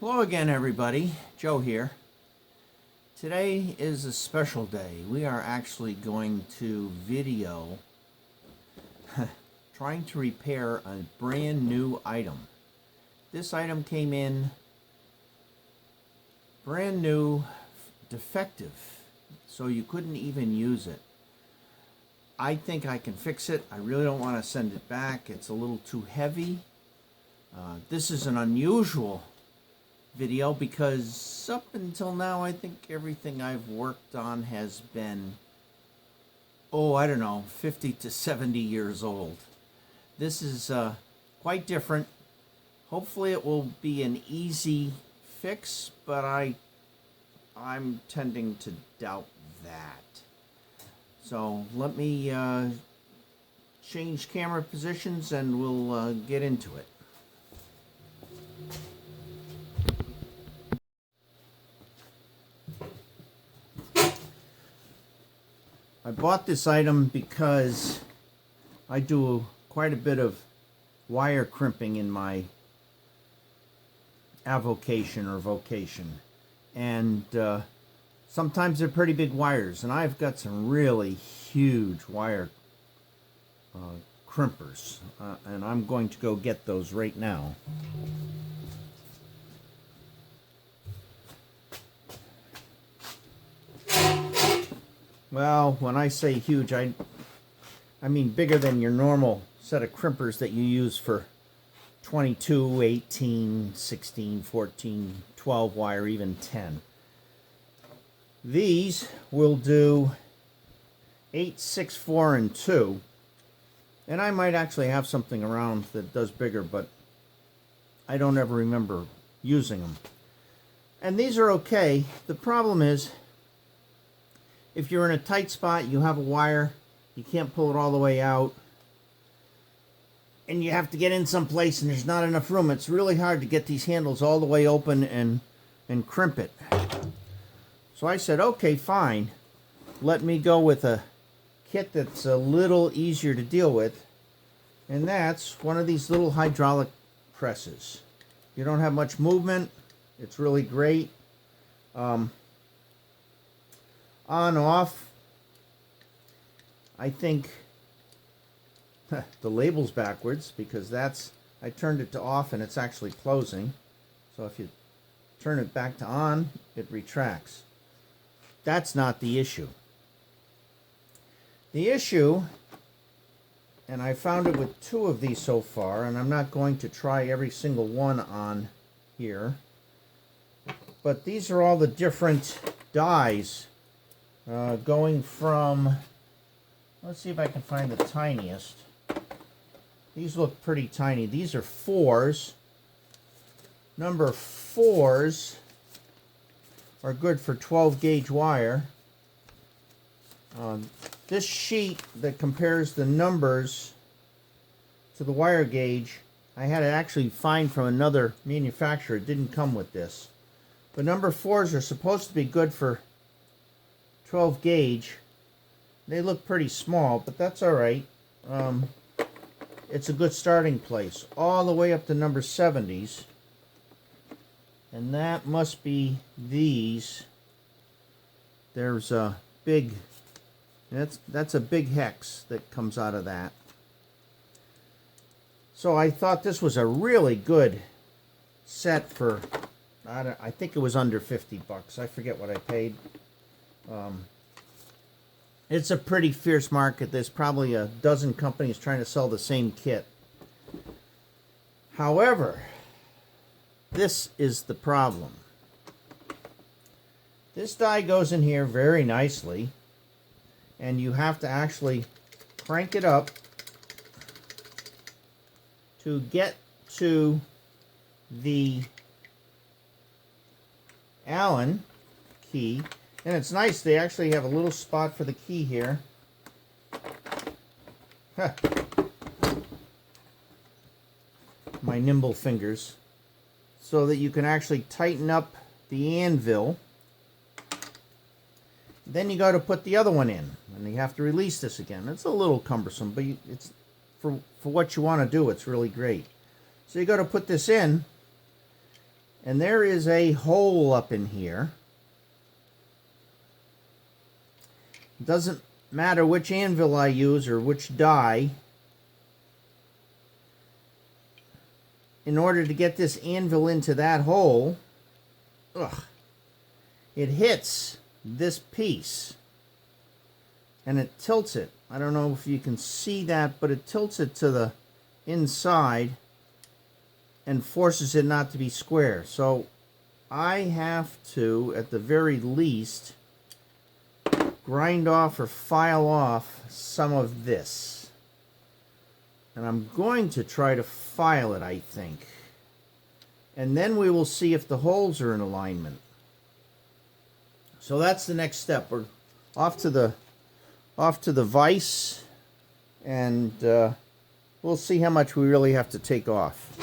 Hello again, everybody. Joe here. Today is a special day. We are actually going to video trying to repair a brand new item. This item came in brand new, defective, so you couldn't even use it. I think I can fix it. I really don't want to send it back. It's a little too heavy. This is an unusual video because up until now I think everything I've worked on has been, I don't know, 50 to 70 years old. This is quite different. Hopefully it will be an easy fix, but I'm tending to doubt that. So let me change camera positions and we'll get into it. I bought this item because I do quite a bit of wire crimping in my avocation or vocation, and sometimes they're pretty big wires, and I've got some really huge wire crimpers, and I'm going to go get those right now. Well, when I say huge, I mean bigger than your normal set of crimpers that you use for 22, 18, 16, 14, 12 wire, even 10. These will do 8, 6, 4, and 2. And I might actually have something around that does bigger, but I don't ever remember using them. And these are okay. The problem is, if you're in a tight spot, you have a wire, you can't pull it all the way out, and you have to get in someplace and there's not enough room, it's really hard to get these handles all the way open and crimp it. So I said, okay, fine. Let me go with a kit that's a little easier to deal with, and that's one of these little hydraulic presses. You don't have much movement. It's really great. On, off, I think the label's backwards because I turned it to off and it's actually closing. So if you turn it back to on, it retracts. That's not the issue. The issue, and I found it with 2 of these so far, and I'm not going to try every single one on here, but these are all the different dies. Going from, let's see if I can find the tiniest. These look pretty tiny. These are 4s. Number 4s are good for 12 gauge wire. This sheet that compares the numbers to the wire gauge, I had to actually find from another manufacturer. It didn't come with this. But number 4s are supposed to be good for 12 gauge. They look pretty small, but that's all right. It's a good starting place all the way up to number 70s, and that must be these. There's a big, that's a big hex that comes out of that. So I thought this was a really good set for, I think it was under 50 bucks. I forget what I paid. It's a pretty fierce market. There's probably a dozen companies trying to sell the same kit. However, this is the problem. This die goes in here very nicely, and you have to actually crank it up to get to the Allen key. And it's nice, they actually have a little spot for the key here. Huh. My nimble fingers. So that you can actually tighten up the anvil. Then you got to put the other one in. And you have to release this again. It's a little cumbersome, but it's for what you want to do, it's really great. So you got to put this in. And there is a hole up in here. It doesn't matter which anvil I use or which die. In order to get this anvil into that hole, it hits this piece and it tilts it. I don't know if you can see that, but it tilts it to the inside and forces it not to be square. So I have to, at the very least, grind off or file off some of this. And I'm going to try to file it, I think. And then we will see if the holes are in alignment. So that's the next step. We're off to the vise, and we'll see how much we really have to take off.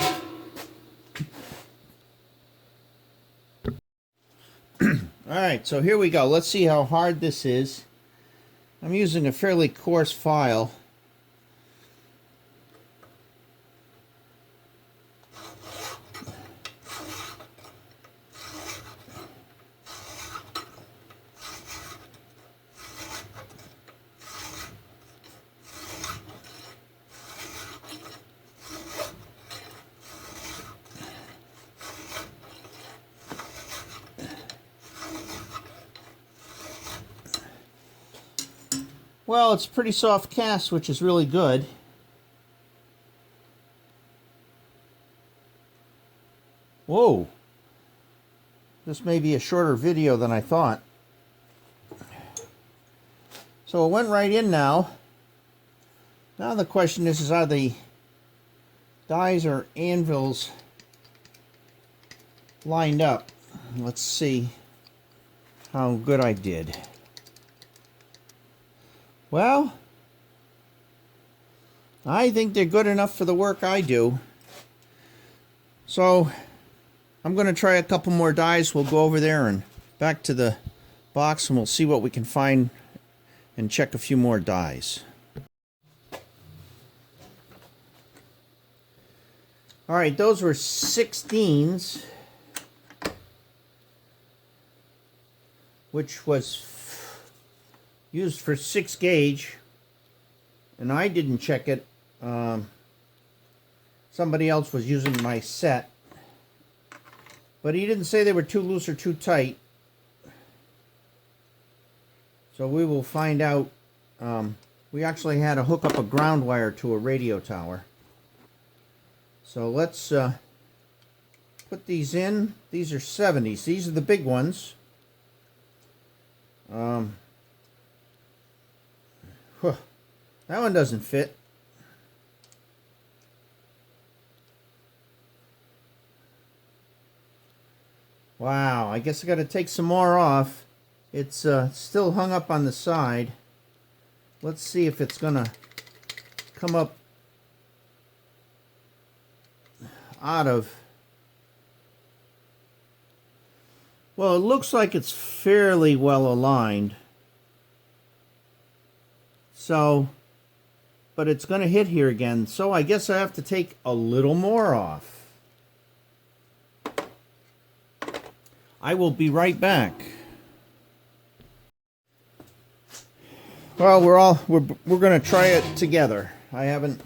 Alright, so here we go. Let's see how hard this is. I'm using a fairly coarse file. Well, it's pretty soft cast, which is really good. Whoa. This may be a shorter video than I thought. So it went right in now. Now the question is are the dies or anvils lined up? Let's see how good I did. Well, I think they're good enough for the work I do. So I'm going to try a couple more dies. We'll go over there and back to the box and we'll see what we can find and check a few more dies. Alright, those were 16s, which was used for 6 gauge, and I didn't check it. Somebody else was using my set, but he didn't say they were too loose or too tight. So we will find out. We actually had to hook up a ground wire to a radio tower. So let's put these in. These are 70s. These are the big ones. That one doesn't fit. Wow, I guess I got to take some more off. It's still hung up on the side. Let's see if it's going to come up out of... Well, it looks like it's fairly well aligned. So, but it's going to hit here again. So I guess I have to take a little more off. I will be right back. Well, we're going to try it together. I haven't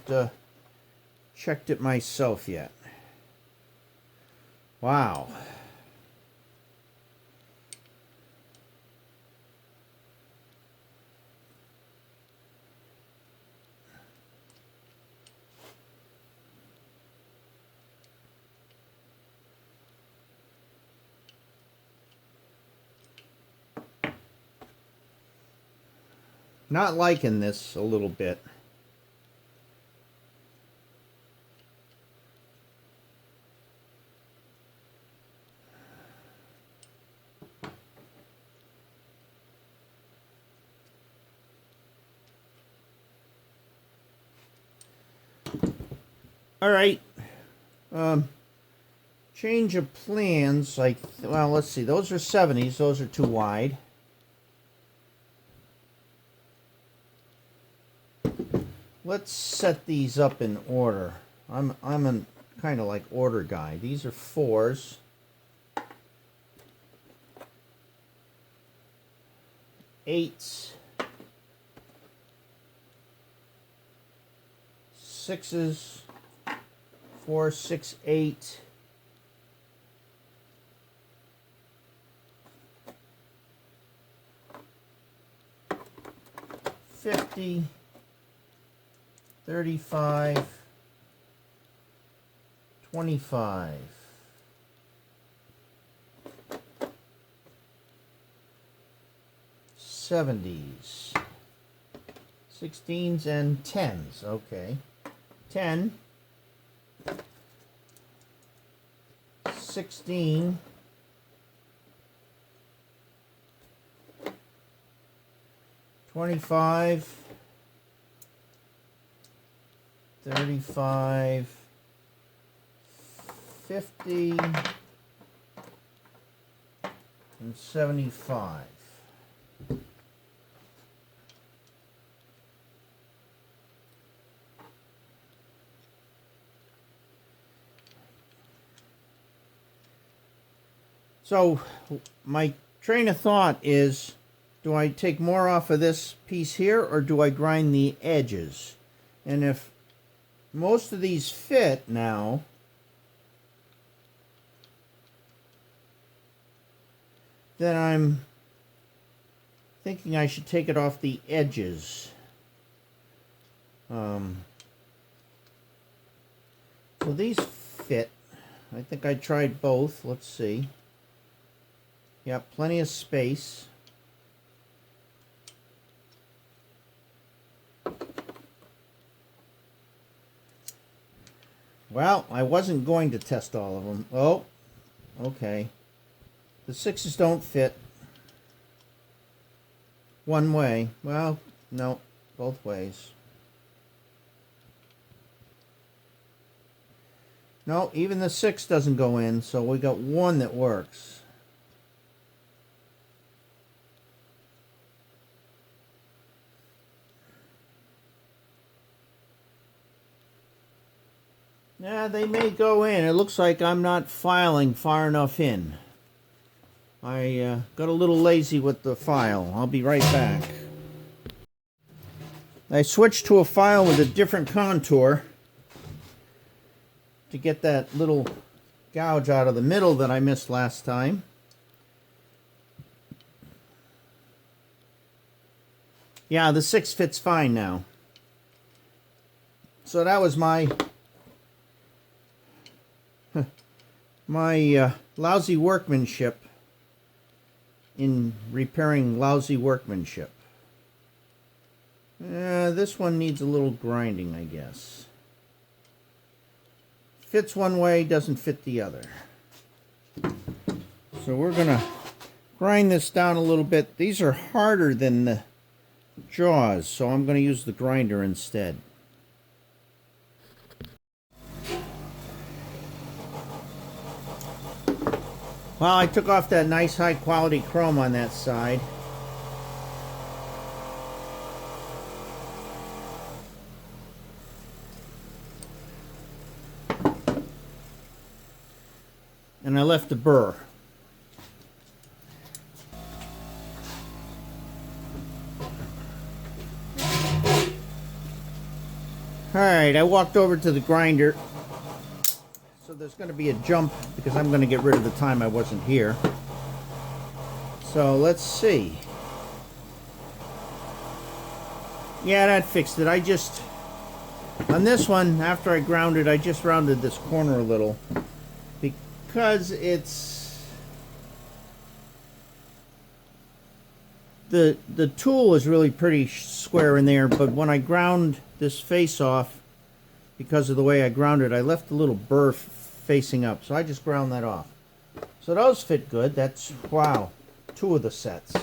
checked it myself yet. Wow. Not liking this a little bit. All right. Change of plans. Well, let's see. Those are 70s. Those are too wide. Let's set these up in order. I'm a kind of like order guy. These are 4s. 8s, 6s, 4, 6, 8. 50, 35, 25. 70s, 16s, and 10s. Okay. 10, 16, 25, 35, 50, and 75. So my train of thought is, do I take more off of this piece here, or do I grind the edges? And if most of these fit now, then I'm thinking I should take it off the edges. So these fit. I think I tried both. Let's see. Yep, plenty of space. Well, I wasn't going to test all of them. Oh, okay. The 6s don't fit one way. Well, no, both ways. No, even the 6 doesn't go in, so we got one that works. Yeah, they may go in. It looks like I'm not filing far enough in. I got a little lazy with the file. I'll be right back. I switched to a file with a different contour to get that little gouge out of the middle that I missed last time. Yeah, the 6 fits fine now. So that was my lousy workmanship in repairing lousy workmanship. This one needs a little grinding, I guess. Fits one way, doesn't fit the other. So we're gonna grind this down a little bit. These are harder than the jaws, so I'm gonna use the grinder instead. Well, I took off that nice high quality chrome on that side. And I left the burr. Alright, I walked over to the grinder. So there's going to be a jump because I'm going to get rid of the time I wasn't here. So let's see. Yeah, that fixed it. On this one, after I ground it, I just rounded this corner a little. Because it's... The tool is really pretty square in there, but when I ground this face off, because of the way I ground it, I left a little burr facing up, so I just ground that off. So those fit good. That's, wow, 2 of the sets.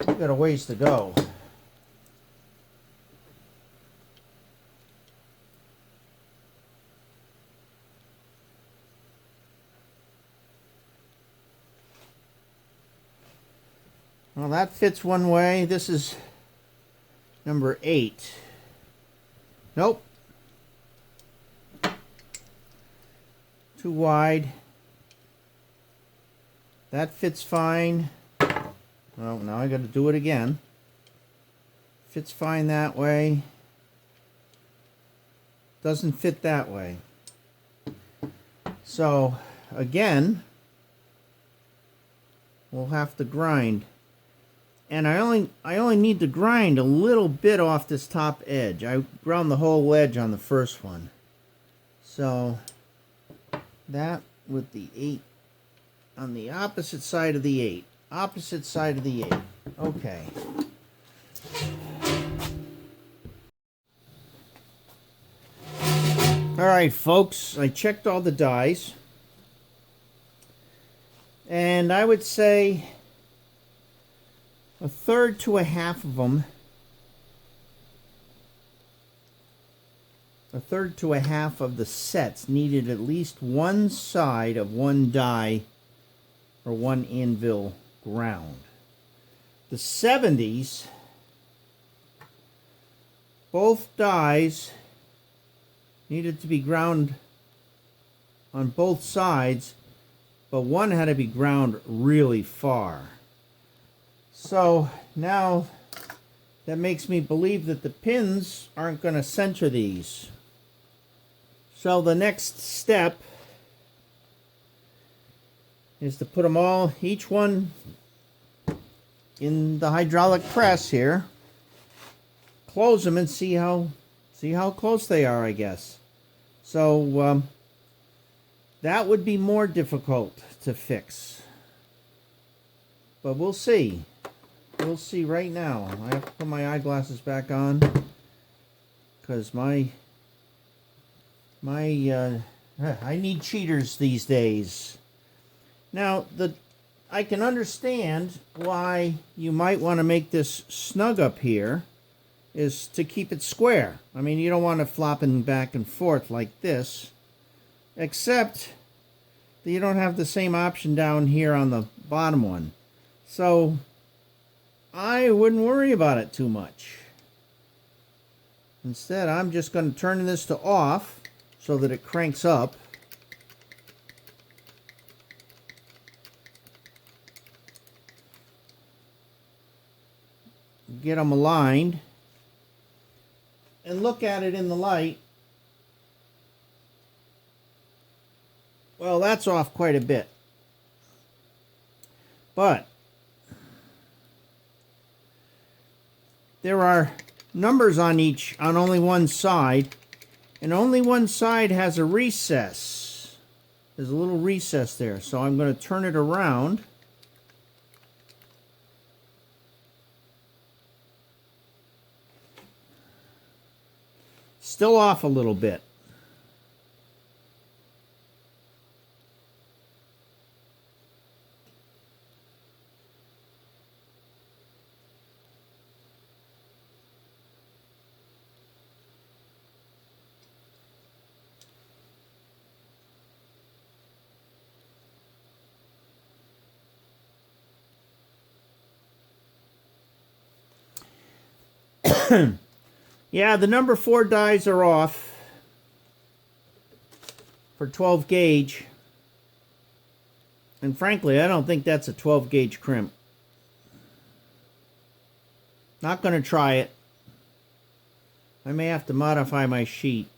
We've got a ways to go. Well, that fits one way. This is number 8. Nope. Too wide. That fits fine. Oh, now I got to do it again. Fits fine that way. Doesn't fit that way. So, again, we'll have to grind. And I only need to grind a little bit off this top edge. I ground the whole edge on the first one. So, that with the 8 on the opposite side of the 8. Opposite side of the 8. Okay. Alright, folks, I checked all the dies. And I would say a third to a half of them, a third to a half of the sets needed at least one side of one die or one anvil ground. The 70s, both dies needed to be ground on both sides, but one had to be ground really far. So now that makes me believe that the pins aren't going to center these. So the next step is to put them all, each one in the hydraulic press here, close them and see how close they are, I guess. So that would be more difficult to fix, but we'll see. We'll see right now. I have to put my eyeglasses back on because I need cheaters these days. Now, I can understand why you might want to make this snug up here, is to keep it square. I mean, you don't want it flopping back and forth like this, except that you don't have the same option down here on the bottom one. So I wouldn't worry about it too much. Instead, I'm just going to turn this to off so that it cranks up. Get them aligned and look at it in the light. Well, that's off quite a bit. But there are numbers on only one side, and only one side has a recess. There's a little recess there, so I'm going to turn it around. Still off a little bit. Yeah, the number 4 dies are off for 12 gauge. And frankly, I don't think that's a 12 gauge crimp. Not going to try it. I may have to modify my sheet.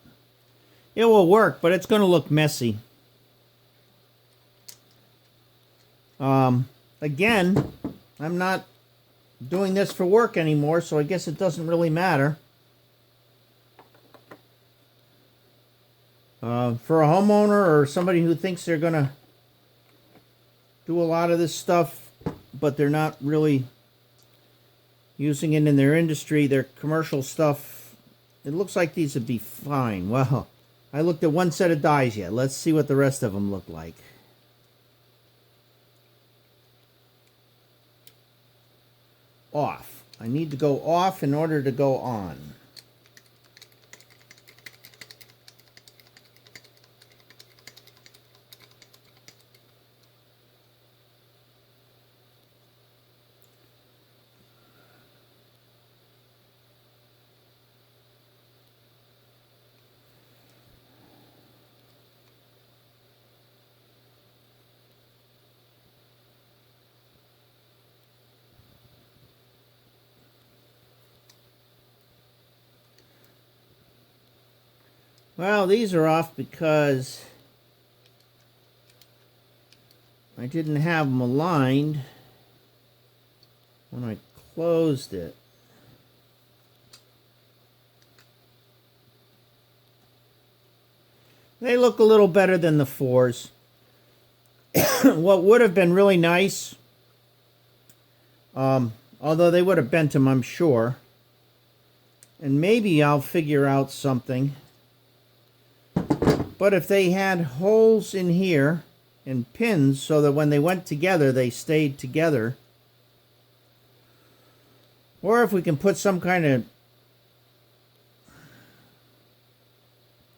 It will work, but it's going to look messy. Again, I'm not doing this for work anymore, so I guess it doesn't really matter. For a homeowner or somebody who thinks they're going to do a lot of this stuff, but they're not really using it in their industry, their commercial stuff, it looks like these would be fine. Well, I looked at one set of dies yet. Let's see what the rest of them look like. Off. I need to go off in order to go on. Well, these are off because I didn't have them aligned when I closed it. They look a little better than the 4s. What would have been really nice, although they would have bent them, I'm sure, and maybe I'll figure out something, but if they had holes in here and pins so that when they went together they stayed together, or if we can put some kind of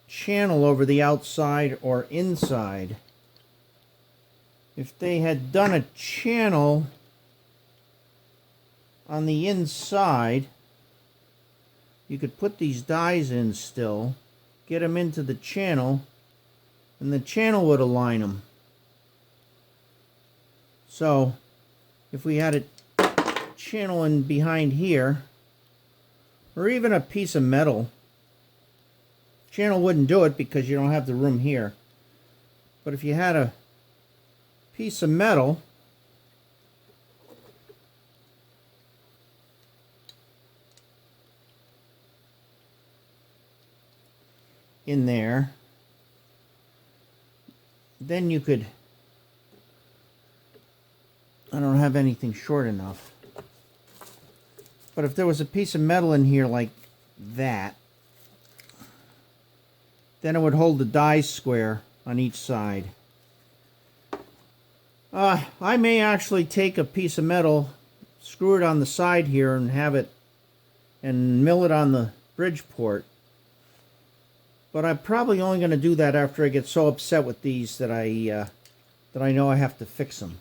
channel over the outside or inside. If they had done a channel on the inside, you could put these dies in still, get them into the channel, and the channel would align them. So if we had a channel in behind here, or even a piece of metal, channel wouldn't do it because you don't have the room here. But if you had a piece of metal, in there, then you could, I don't have anything short enough, but if there was a piece of metal in here like that, then it would hold the dies square on each side. I may actually take a piece of metal, screw it on the side here, and have it, and mill it on the bridge port. But I'm probably only going to do that after I get so upset with these that I know I have to fix them.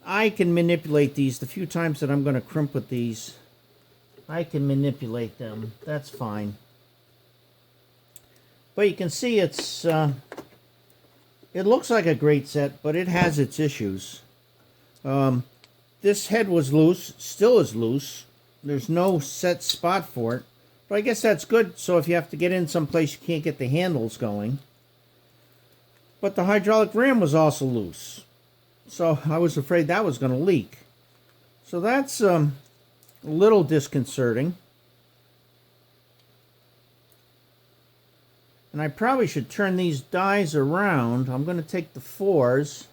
I can manipulate these. The few times that I'm going to crimp with these, I can manipulate them. That's fine. But you can see it's it looks like a great set, but it has its issues. This head was loose, still is loose. There's no set spot for it. But I guess that's good, so if you have to get in someplace you can't get the handles going. But the hydraulic ram was also loose. So I was afraid that was going to leak. So that's a little disconcerting. And I probably should turn these dies around. I'm going to take the 4s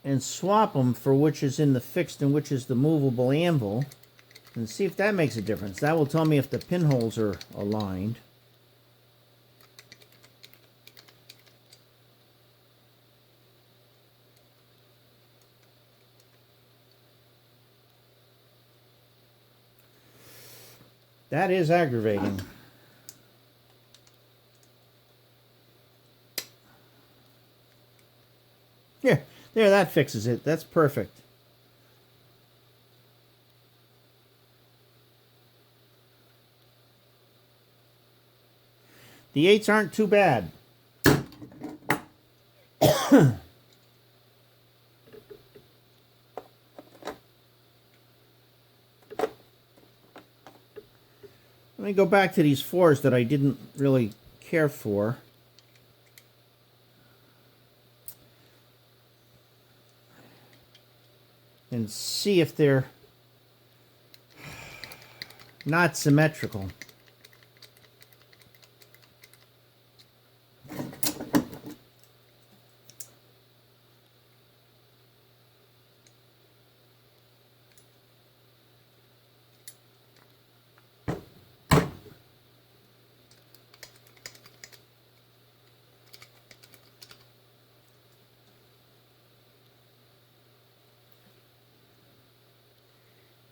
and swap them for which is in the fixed and which is the movable anvil, and see if that makes a difference. That will tell me if the pinholes are aligned. That is aggravating. There, that fixes it. That's perfect. The 8s aren't too bad. Let me go back to these 4s that I didn't really care for. And see if they're not symmetrical.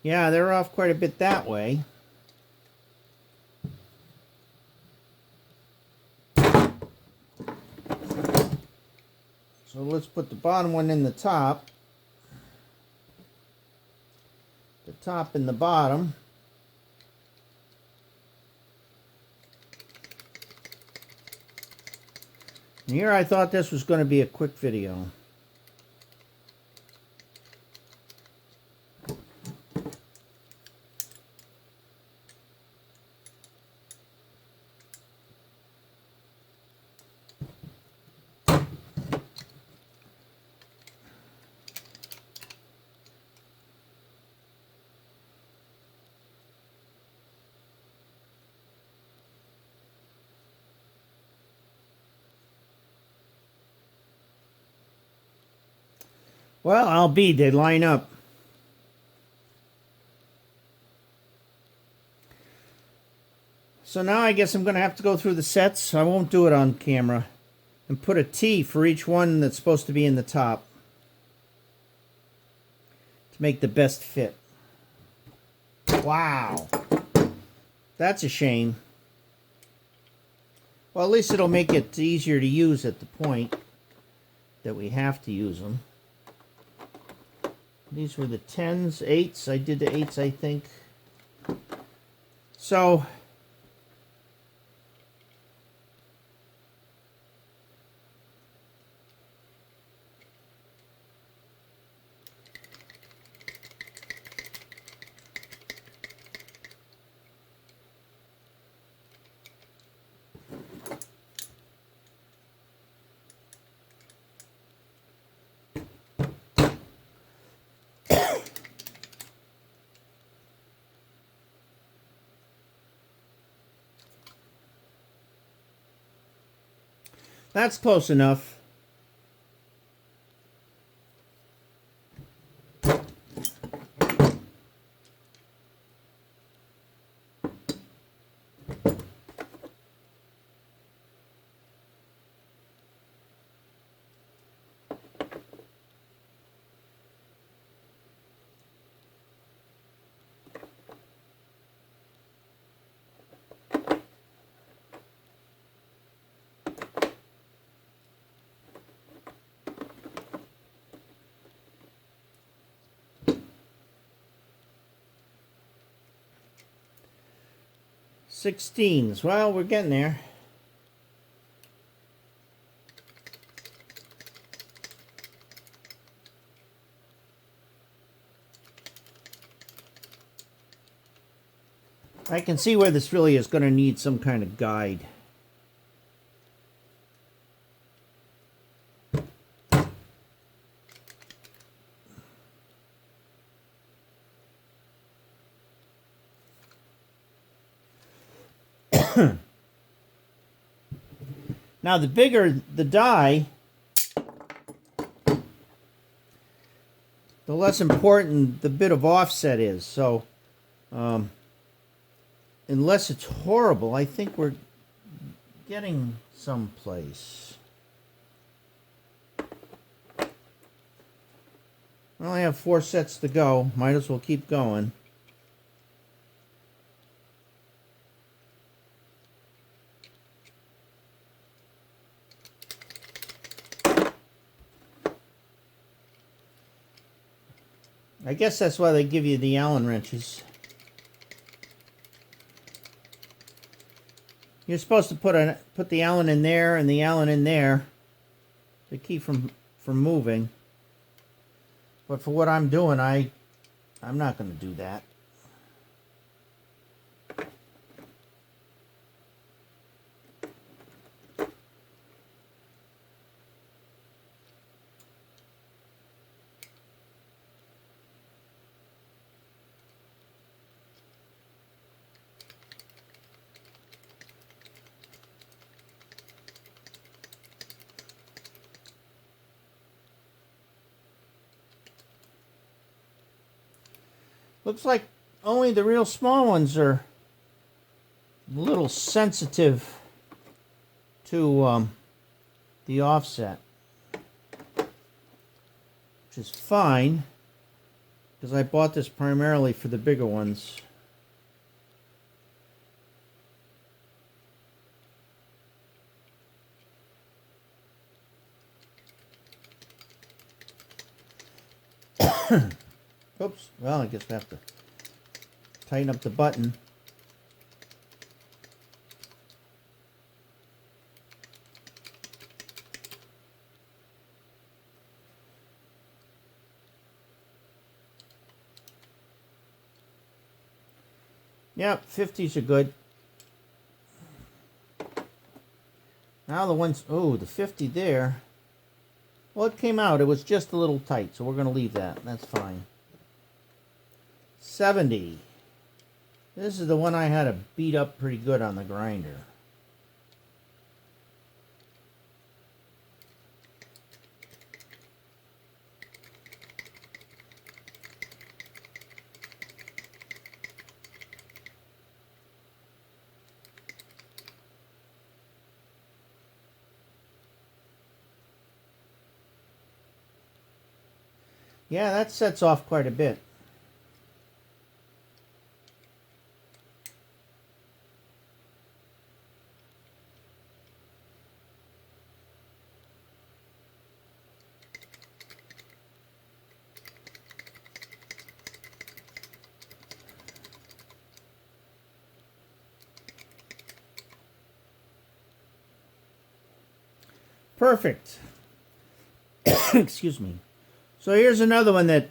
Yeah, they're off quite a bit that way. So let's put the bottom one in the top. The top and the bottom. And here I thought this was going to be a quick video. Well, I'll be. They line up. So now I guess I'm going to have to go through the sets. I won't do it on camera. And put a T for each one that's supposed to be in the top. To make the best fit. Wow. That's a shame. Well, at least it'll make it easier to use at the point that we have to use them. These were the 10s, 8s. I did the 8s, I think. So, that's close enough. Sixteens. Well, we're getting there. I can see where this really is going to need some kind of guide. Now, the bigger the die, the less important the bit of offset is. So, unless it's horrible, I think we're getting someplace. I only have 4 sets to go. Might as well keep going. I guess that's why they give you the Allen wrenches. You're supposed to put the Allen in there and the Allen in there to keep from moving. But for what I'm doing, I'm not going to do that. Looks like only the real small ones are a little sensitive to the offset, which is fine because I bought this primarily for the bigger ones. Oops, well, I guess I have to tighten up the button. Yep, 50s are good. Now the ones, oh, the 50 there. Well, it came out. It was just a little tight, so we're going to leave that. That's fine. 70. This is the one I had to beat up pretty good on the grinder. Yeah, that sets off quite a bit. Perfect. Excuse me. So here's another one that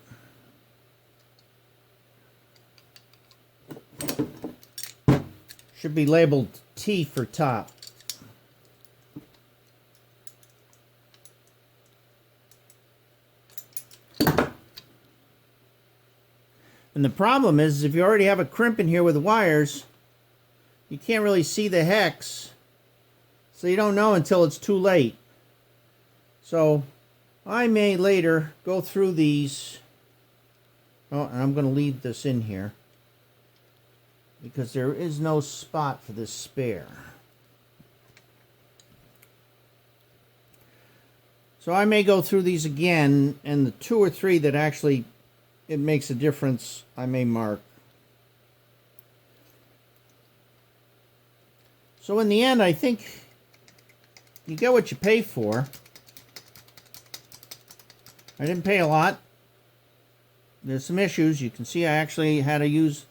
should be labeled T for top. And the problem is, if you already have a crimp in here with wires, you can't really see the hex, so you don't know until it's too late. So I may later go through these. Oh, and I'm going to leave this in here because there is no spot for this spare. So I may go through these again, and the 2 or 3 that actually it makes a difference, I may mark. So in the end, I think you get what you pay for. I didn't pay a lot. There's some issues. You can see I actually had to use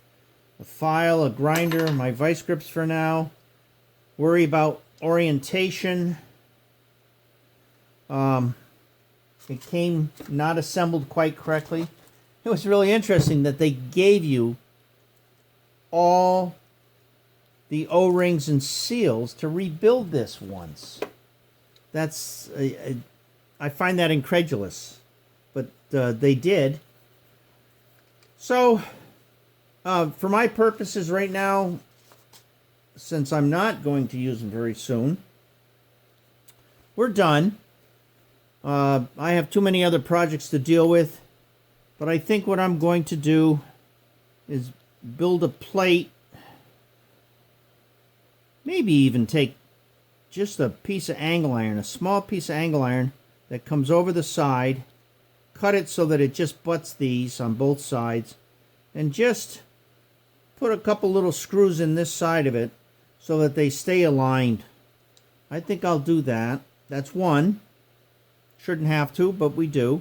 a file, a grinder, my vice grips for now. Worry about orientation. It came not assembled quite correctly. It was really interesting that they gave you all the O-rings and seals to rebuild this once. That's I find that incredulous, but they did. So for my purposes right now, since I'm not going to use them very soon, we're done. I have too many other projects to deal with, but I think what I'm going to do is build a plate, maybe even take just a piece of angle iron, a small piece of angle iron that comes over the side, cut it so that it just butts these on both sides, and just put a couple little screws in this side of it so that they stay aligned. I think I'll do that. That's one. Shouldn't have to, but we do.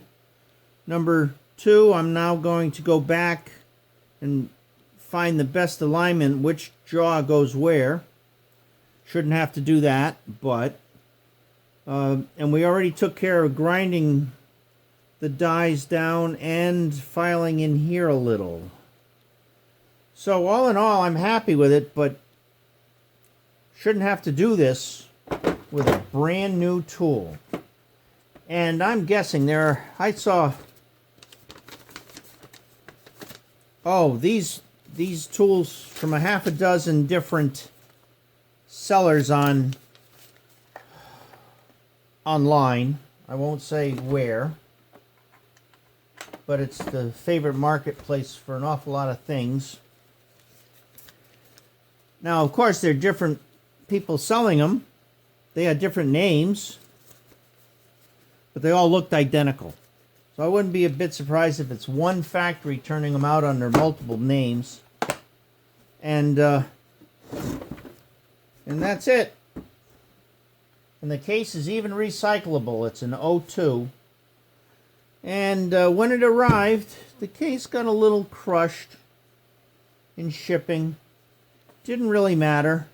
Number 2, I'm now going to go back and find the best alignment, which jaw goes where. Shouldn't have to do that, but and we already took care of grinding the dies down and filing in here a little. So all in all, I'm happy with it, but shouldn't have to do this with a brand new tool. And I'm guessing I saw, these tools from a half a dozen different sellers online. I won't say where, but it's the favorite marketplace for an awful lot of things. Now, of course, there are different people selling them. They had different names, but they all looked identical. So I wouldn't be a bit surprised if it's one factory turning them out under multiple names. And that's it. And the case is even recyclable. It's an O2. And when it arrived, the case got a little crushed in shipping. Didn't really matter.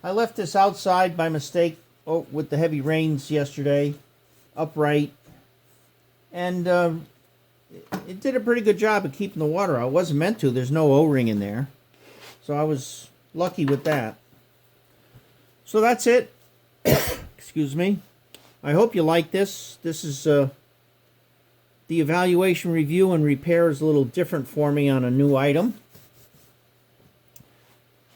I left this outside by mistake with the heavy rains yesterday, upright. And it did a pretty good job of keeping the water out. It wasn't meant to. There's no O-ring in there. So I was lucky with that. So that's it. Excuse me. I hope you like this. This is the evaluation, review, and repair is a little different for me on a new item.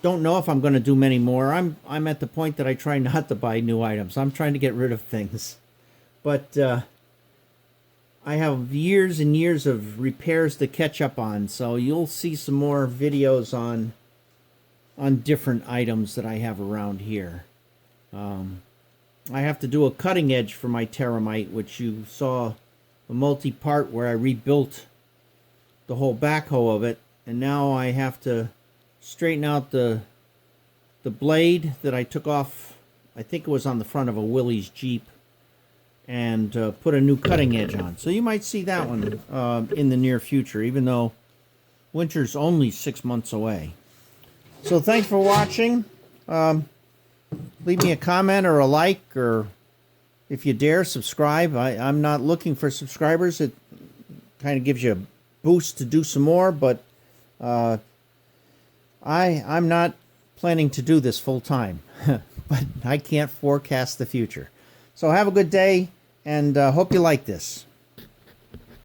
Don't know if I'm going to do many more. I'm at the point that I try not to buy new items. I'm trying to get rid of things. But I have years and years of repairs to catch up on, so you'll see some more videos on different items that I have around here. I have to do a cutting edge for my Terramite, which you saw a multi-part where I rebuilt the whole backhoe of it, and now I have to straighten out the blade that I took off, I think it was on the front of a Willys Jeep, and put a new cutting edge on. So you might see that one in the near future, even though winter's only 6 months away. So thanks for watching. Leave me a comment or a like, or if you dare, subscribe. I'm not looking for subscribers. It kind of gives you a boost to do some more, but I'm not planning to do this full time. But I can't forecast the future. So have a good day, and hope you like this.